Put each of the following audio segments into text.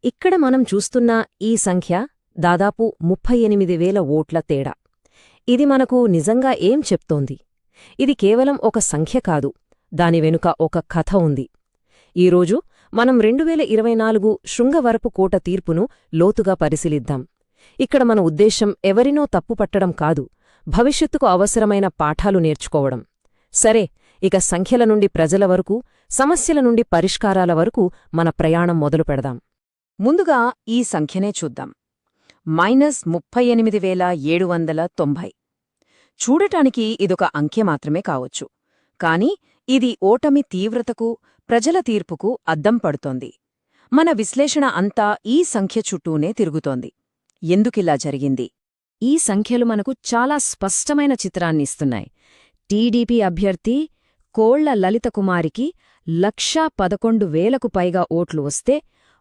ఇక్కడ మనం చూస్తున్న ఈ సంఖ్య దాదాపు 38,000 ఓట్ల తేడా. ఇది మనకు నిజంగా ఏం చెప్తోంది? ఇది కేవలం ఒక సంఖ్య కాదు, దాని వెనుక ఒక కథ ఉంది. ఈరోజు మనం 2024 శృంగవరపు కోట తీర్పును లోతుగా పరిశీలిద్దాం. ఇక్కడ మన ఉద్దేశం ఎవరినో తప్పుపట్టడం కాదు, భవిష్యత్తుకు అవసరమైన పాఠాలు నేర్చుకోవడం. సరే, ఇక సంఖ్యల నుండి ప్రజల వరకు, సమస్యల నుండి పరిష్కారాల వరకు మన ప్రయాణం మొదలు పెడదాం. ముందుగా ఈ సంఖ్యనే చూద్దాం. -38,790. చూడటానికి ఇదొక అంకె మాత్రమే కావచ్చు, కాని ఇది ఓటమి తీవ్రతకు, ప్రజల తీర్పుకు అద్దం పడుతోంది. మన విశ్లేషణ అంతా ఈ సంఖ్య చుట్టూనే తిరుగుతోంది. ఎందుకిలా జరిగింది? ఈ సంఖ్యలు మనకు చాలా స్పష్టమైన చిత్రాన్నిస్తున్నాయి. టీడీపీ అభ్యర్థి కోళ్ల లలితకుమారికి 1,11,000కు పైగా ఓట్లు వస్తే,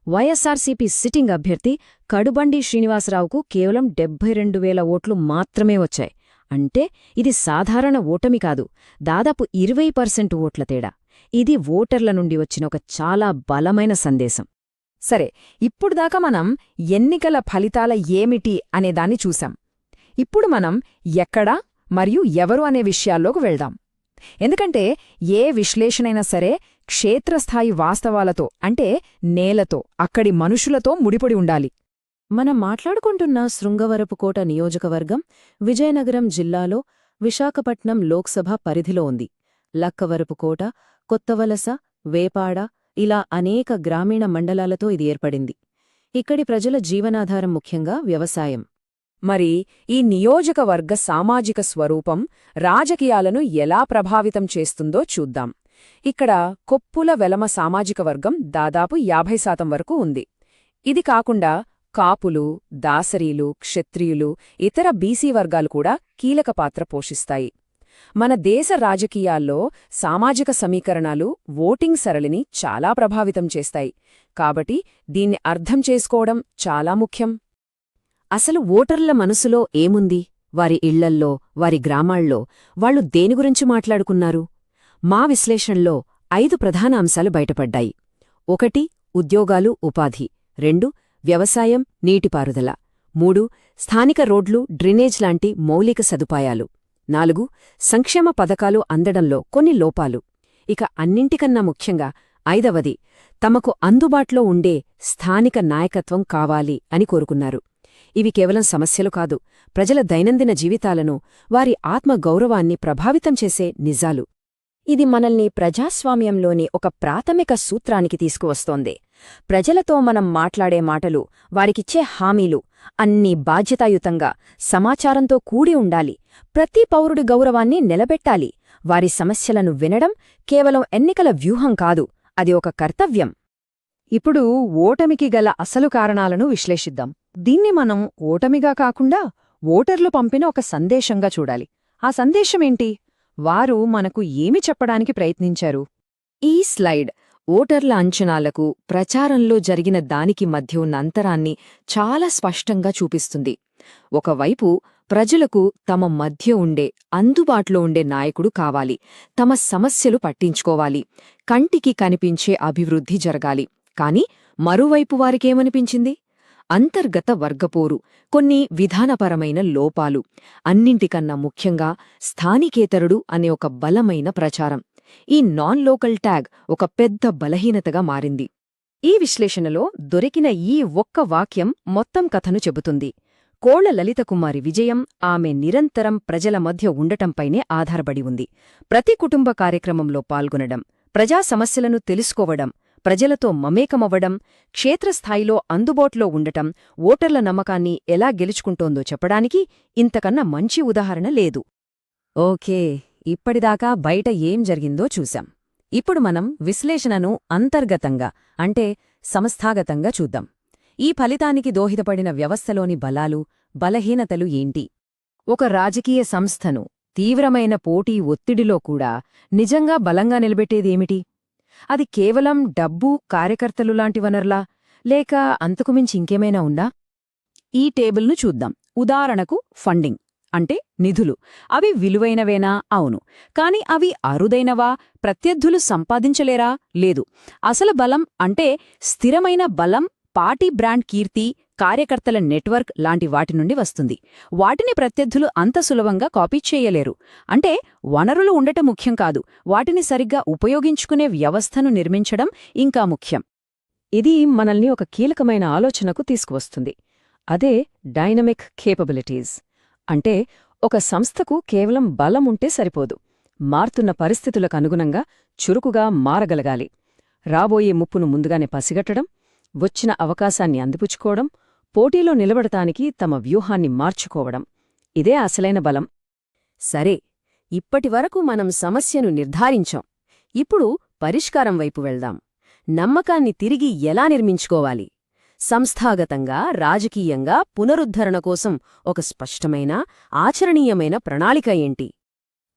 వైఎస్సార్సీపీ సిట్టింగ్ అభ్యర్థి కడుబండి శ్రీనివాసరావుకు కేవలం 72,000 ఓట్లు మాత్రమే వచ్చాయి. అంటే ఇది సాధారణ ఓటమి కాదు, దాదాపు 20% ఓట్ల తేడా. ఇది ఓటర్ల నుండి వచ్చిన ఒక చాలా బలమైన సందేశం. సరే, ఇప్పుడుదాకా మనం ఎన్నికల ఫలితాల ఏమిటి అనేదాన్ని చూశాం. ఇప్పుడు మనం ఎక్కడ మరియు ఎవరు అనే విషయాల్లోకి వెళ్దాం. ఎందుకంటే ఏ విశ్లేషణైనా సరే క్షేత్రస్థాయి వాస్తవాలతో, అంటే నేలతో, అక్కడి మనుషులతో ముడిపడి ఉండాలి. మనం మాట్లాడుకుంటున్న శృంగవరపుకోట నియోజకవర్గం విజయనగరం జిల్లాలో విశాఖపట్నం లోక్సభ పరిధిలో ఉంది. లక్కవరపుకోట, కొత్తవలస, వేపాడ ఇలా అనేక గ్రామీణ మండలాలతో ఇది ఏర్పడింది. ఇక్కడి ప్రజల జీవనాధారం ముఖ్యంగా వ్యవసాయం. మరి ఈ నియోజకవర్గ సామాజిక స్వరూపం రాజకీయాలను ఎలా ప్రభావితం చేస్తుందో చూద్దాం. ఇక్కడ కొప్పుల వెలమ సామాజిక వర్గం దాదాపు 50% వరకు ఉంది. ఇది కాకుండా కాపులు, దాసరీలు, క్షత్రియులు, ఇతర బీసీ వర్గాలు కూడా కీలక పాత్ర పోషిస్తాయి. మన దేశ రాజకీయాల్లో సామాజిక సమీకరణాలు ఓటింగ్ సరళిని చాలా ప్రభావితం చేస్తాయి. కాబట్టి దీన్ని అర్థం చేసుకోవడం చాలా ముఖ్యం. అసలు ఓటర్ల మనసులో ఏముంది? వారి ఇళ్లల్లో, వారి గ్రామాల్లో వాళ్లు దేని గురించి మాట్లాడుకున్నారు? మా విశ్లేషణలో 5 ప్రధాన అంశాలు బయటపడ్డాయి. 1 ఉద్యోగాలు, ఉపాధి. 2 వ్యవసాయం, నీటిపారుదల. 3 స్థానిక రోడ్లు, డ్రైనేజ్ లాంటి మౌలిక సదుపాయాలు. 4 సంక్షేమ పథకాలు అందడంలో కొన్ని లోపాలు. ఇక అన్నింటికన్నా ముఖ్యంగా 5వది తమకు అందుబాటులో ఉండే స్థానిక నాయకత్వం కావాలి అని కోరుకున్నారు. ఇవి కేవలం సమస్యలు కాదు, ప్రజల దైనందిన జీవితాలను, వారి ఆత్మగౌరవాన్ని ప్రభావితం చేసే నిజాలు. ఇది మనల్ని ప్రజాస్వామ్యంలోని ఒక ప్రాథమిక సూత్రానికి తీసుకువస్తోంది. ప్రజలతో మనం మాట్లాడే మాటలు, వారికిచ్చే హామీలు అన్నీ బాధ్యతాయుతంగా, సమాచారంతో కూడి ఉండాలి. ప్రతి పౌరుడి గౌరవాన్ని నిలబెట్టాలి. వారి సమస్యలను వినడం కేవలం ఎన్నికల వ్యూహం కాదు, అది ఒక కర్తవ్యం. ఇప్పుడు ఓటమికి గల అసలు కారణాలను విశ్లేషిద్దాం. దీన్ని మనం ఓటమిగా కాకుండా ఓటర్లు పంపిన ఒక సందేశంగా చూడాలి. ఆ సందేశమేంటి? వారు మనకు ఏమి చెప్పడానికి ప్రయత్నించారు? ఈ స్లైడ్ ఓటర్ల అంచనాలకు, ప్రచారంలో జరిగిన దానికి మధ్య ఉన్న అంతరాన్ని చాలా స్పష్టంగా చూపిస్తుంది. ఒకవైపు ప్రజలకు తమ మధ్య ఉండే, అందుబాటులో ఉండే నాయకుడు కావాలి, తమ సమస్యలు పట్టించుకోవాలి, కంటికి కనిపించే అభివృద్ధి జరగాలి. కాని మరోవైపు వారికేమనిపించింది? అంతర్గత వర్గపోరు, కొన్ని విధానపరమైన లోపాలు, అన్నింటికన్నా ముఖ్యంగా స్థానికేతరుడు అనే ఒక బలమైన ప్రచారం. ఈ నాన్ లోకల్ ట్యాగ్ ఒక పెద్ద బలహీనతగా మారింది. ఈ విశ్లేషణలో దొరికిన ఈ ఒక్క వాక్యం మొత్తం కథను చెబుతుంది. కోళ్ల లలితకుమారి విజయం ఆమె నిరంతరం ప్రజల మధ్య ఉండటంపైనే ఆధారపడి ఉంది. ప్రతి కుటుంబ కార్యక్రమంలో పాల్గొనడం, ప్రజా సమస్యలను తెలుసుకోవడం, ప్రజలతో మమేకమవ్వడం, క్షేత్రస్థాయిలో అందుబాటులో ఉండటం ఓటర్ల నమ్మకాన్ని ఎలా గెలుచుకుంటోందో చెప్పడానికి ఇంతకన్నా మంచి ఉదాహరణ లేదు. ఓకే, ఇప్పటిదాకా బయట ఏం జరిగిందో చూశాం. ఇప్పుడు మనం విశ్లేషణను అంతర్గతంగా, అంటే సంస్థాగతంగా చూద్దాం. ఈ ఫలితానికి దోహదపడిన వ్యవస్థలోని బలాలు, బలహీనతలు ఏంటి? ఒక రాజకీయ సంస్థను తీవ్రమైన పోటీ ఒత్తిడిలో కూడా నిజంగా బలంగా నిలబెట్టేదేమిటి? అది కేవలం డబ్బు, కార్యకర్తలు లాంటి వనరులా, లేక అంతకుమించి ఇంకేమైనా ఉందా? ఈ టేబుల్ను చూద్దాం. ఉదాహరణకు ఫండింగ్, అంటే నిధులు. అవి విలువైనవేనా? అవును. కాని అవి అరుదైనవా? ప్రత్యర్థులు సంపాదించలేరా? లేదు. అసలు బలం అంటే స్థిరమైన బలం, పార్టీ బ్రాండ్ కీర్తి, కార్యకర్తల నెట్వర్క్ లాంటి వాటి నుండి వస్తుంది. వాటిని ప్రత్యర్థులు అంత సులభంగా కాపీ చేయలేరు. అంటే వనరులు ఉండటం ముఖ్యం కాదు, వాటిని సరిగ్గా ఉపయోగించుకునే వ్యవస్థను నిర్మించడం ఇంకా ముఖ్యం. ఇది మనల్ని ఒక కీలకమైన ఆలోచనకు తీసుకువస్తుంది. అదే డైనమిక్ కేపబిలిటీస్. అంటే ఒక సంస్థకు కేవలం బలం ఉంటే సరిపోదు, మారుతున్న పరిస్థితులకు అనుగుణంగా చురుకుగా మారగలగాలి. రాబోయే ముప్పును ముందుగానే పసిగట్టడం, వచ్చిన అవకాశాన్ని అందిపుచ్చుకోవడం, పోటీలో నిలబడటానికి తమ వ్యూహాన్ని మార్చుకోవడం, ఇదే అసలైన బలం. సరే, ఇప్పటివరకు మనం సమస్యను నిర్ధారించాం. ఇప్పుడు పరిష్కారం వైపు వెళ్దాం. నమ్మకాన్ని తిరిగి ఎలా నిర్మించుకోవాలి? సంస్థాగతంగా, రాజకీయంగా పునరుద్ధరణ కోసం ఒక స్పష్టమైన, ఆచరణీయమైన ప్రణాళిక ఏంటి?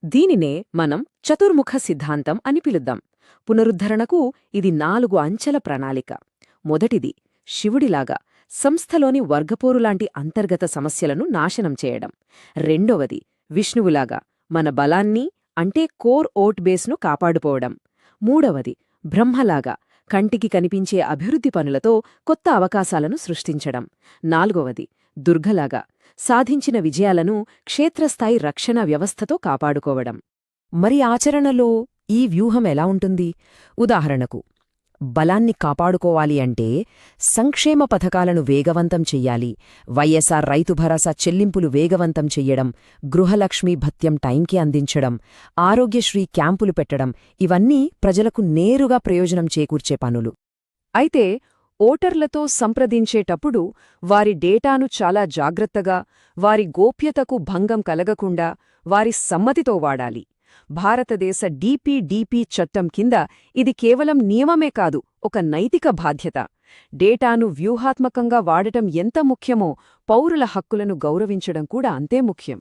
దీనినే మనం చతుర్ముఖ సిద్ధాంతం అని పిలుద్దాం. పునరుద్ధరణకు ఇది 4 అంచెల ప్రణాళిక. మొదటిది, శివుడిలాగా సంస్థలోని వర్గపోరులాంటి అంతర్గత సమస్యలను నాశనం చేయడం. రెండవది, విష్ణువులాగా మన బలాన్ని, అంటే కోర్ ఓట్ బేస్ను కాపాడుకోవడం. మూడవది, బ్రహ్మలాగా కంటికి కనిపించే అభివృద్ధి పనులతో కొత్త అవకాశాలను సృష్టించడం. నాలుగవది, దుర్గలాగా సాధించిన విజయాలను క్షేత్రస్థాయి రక్షణ వ్యవస్థతో కాపాడుకోవడం. మరి ఆచరణలో ఈ వ్యూహం ఎలా ఉంటుంది? ఉదాహరణకు, బలాన్ని కాపాడుకోవాలి అంటే సంక్షేమ పథకాలను వేగవంతం చెయ్యాలి, వైఎస్ఆర్ రైతు భరోసా చెల్లింపులు వేగవంతం చెయ్యడం, గృహలక్ష్మీ భత్యం టైంకి అందించడం, ఆరోగ్యశ్రీ క్యాంపులు పెట్టడం, ఇవన్నీ ప్రజలకు నేరుగా ప్రయోజనం చేకూర్చే పనులు. అయితే ఓటర్లతో సంప్రదించేటప్పుడు వారి డేటాను చాలా జాగ్రత్తగా, వారి గోప్యతకు భంగం కలగకుండా వారి సమ్మతితో వాడాలి. భారతదేశ డిపిడిపి చట్టం కింద ఇది కేవలం నియమమే కాదు, ఒక నైతిక బాధ్యత. డేటాను వ్యూహాత్మకంగా వాడటం ఎంత ముఖ్యమో పౌరుల హక్కులను గౌరవించడం కూడా అంతే ముఖ్యం.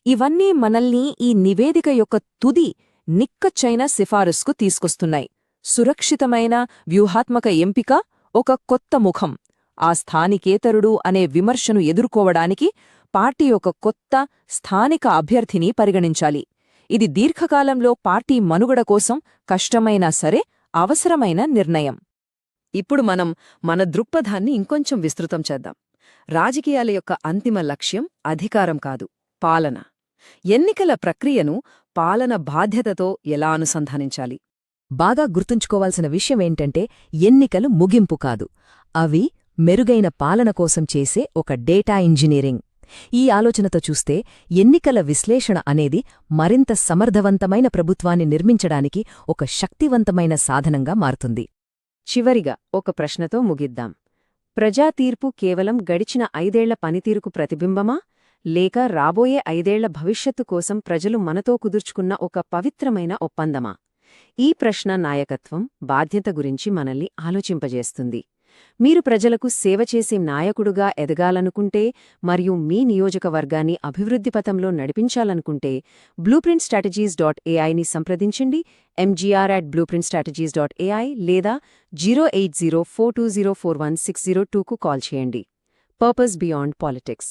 ఇవన్నీ మనల్ని ఈ నివేదిక యొక్క తుది, నిక్కచ్చైన సిఫారసుకు తీసుకొస్తున్నాయి. సురక్షితమైన వ్యూహాత్మక ఎంపిక, ఒక కొత్త ముఖం. ఆ స్థానికేతరుడు అనే విమర్శను ఎదుర్కోవడానికి పార్టీ ఒక కొత్త, స్థానిక అభ్యర్థిని పరిగణించాలి. ఇది దీర్ఘకాలంలో పార్టీ మనుగడ కోసం కష్టమైనా సరే అవసరమైన నిర్ణయం. ఇప్పుడు మనం మన దృక్పథాన్ని ఇంకొంచెం విస్తృతం చేద్దాం. రాజకీయాల యొక్క అంతిమ లక్ష్యం అధికారం కాదు, పాలన. ఎన్నికల ప్రక్రియను పాలన బాధ్యతతో ఎలా అనుసంధానించాలి? బాగా గుర్తుంచుకోవాల్సిన విషయమేంటంటే, ఎన్నికలు ముగింపు కాదు, అవి మెరుగైన పాలన కోసం చేసే ఒక డేటా ఇంజనీరింగ్. ఈ ఆలోచనతో చూస్తే ఎన్నికల విశ్లేషణ అనేది మరింత సమర్థవంతమైన ప్రభుత్వాన్ని నిర్మించడానికి ఒక శక్తివంతమైన సాధనంగా మారుతుంది. చివరిగా ఒక ప్రశ్నతో ముగిద్దాం. ప్రజాతీర్పు కేవలం గడిచిన 5 ఏళ్ల పనితీరుకు ప్రతిబింబమా, లేక రాబోయే 5 ఏళ్ల భవిష్యత్తు కోసం ప్రజలు మనతో కుదుర్చుకున్న ఒక పవిత్రమైన ఒప్పందమా? ఈ ప్రశ్న నాయకత్వం, బాధ్యత గురించి మనల్ని ఆలోచింపజేస్తుంది. మీరు ప్రజలకు సేవ చేసే నాయకుడుగా ఎదగాలనుకుంటే మరియు మీ నియోజకవర్గాన్ని అభివృద్ధి పథంలో నడిపించాలనుకుంటే blueprintstrategies.ai సంప్రదించండి. mgr@blueprintstrategies.ai లేదా 08042041602కు కాల్ చేయండి. Purpose beyond politics.